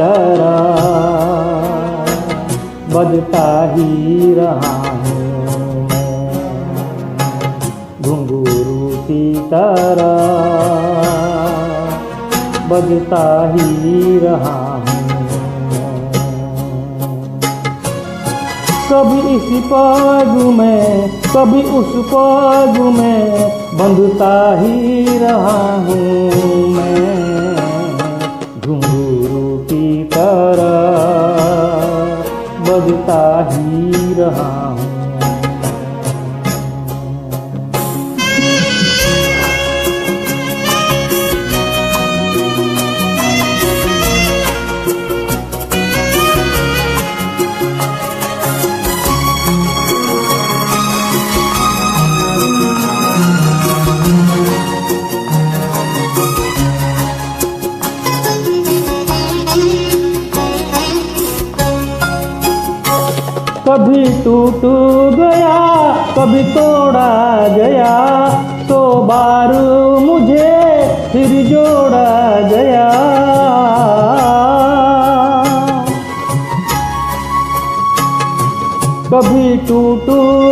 तरह बजता ही रहा हूँ मैं, घुंघरू की तरह बजता ही रहा हूँ। कभी इस पग में कभी उस पग में बंधता ही रहा हूँ मैं, घुंघरू की तरह बजता ही रहा हूँ। कभी टूट गया कभी तोड़ा गया, तो बार मुझे फिर जोड़ा गया। कभी टूट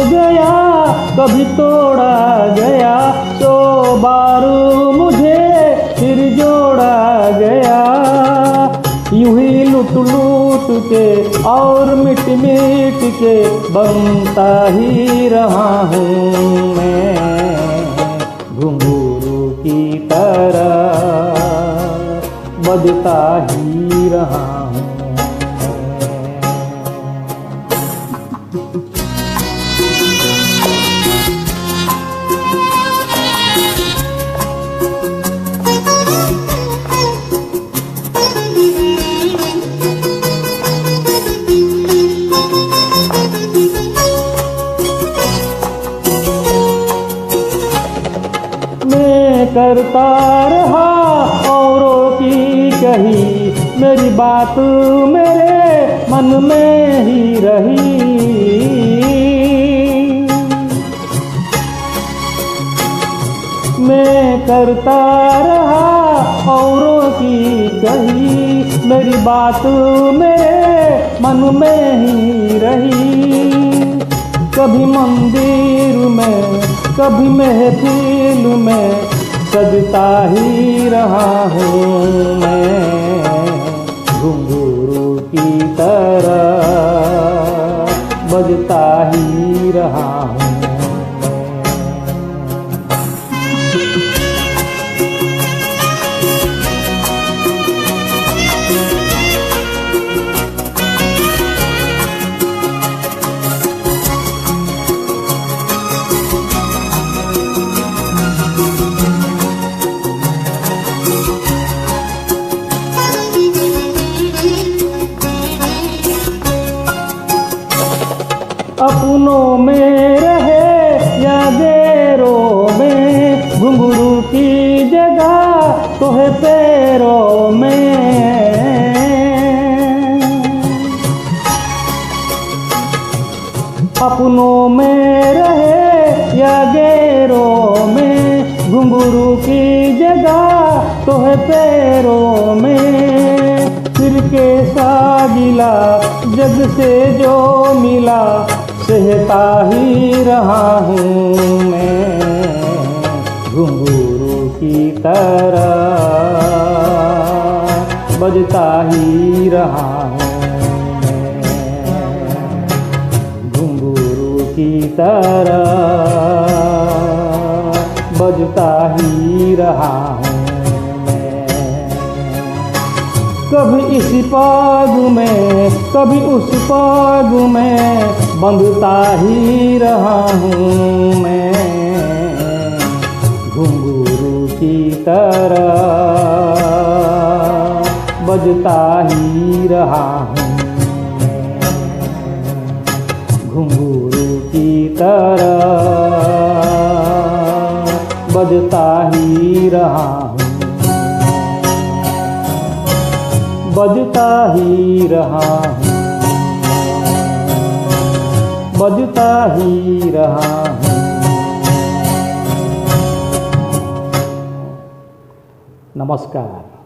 गया कभी तोड़ा गया, तो बार मुझे फिर जोड़ा गया। यूं ही लुट लुट के और मिट मिट के बनता ही रहा हूँ मैं, घुंघरू की तरह बजता ही रहा हूँ। करता रहा औरों की कही, मेरी बात मेरे मन में ही रही। मैं करता रहा औरों की कही, मेरी बात मेरे मन में ही रही। कभी मंदिर में कभी महफिल में सजता ही रहा हूँ मैं, घुंघरू की तरह बजता ही रहा हूँ। अपनों में रहे या गैरों में, घुंघरू की जगह तो है पैरों में। अपनों में रहे या गैरों में, घुंघरू की जगह तो है पैरों में। फिर के सागिला जग से जो मिला, सहता ही रहा हूँ मैं, घुंघरू की तरह बजता ही रहा हूँ मैं, घुंघरू की तरह बजता ही रहा हूँ मैं। कभी इस पग में कभी उस पग में बंधता ही रहा हूँ मैं, घुंघरू की तरह बजता ही रहा हूँ मैं, घुंघरू की तरह बजता ही रहा हूँ, बजता ही रहा हूँ, बजता ही रहा हूँ। नमस्कार।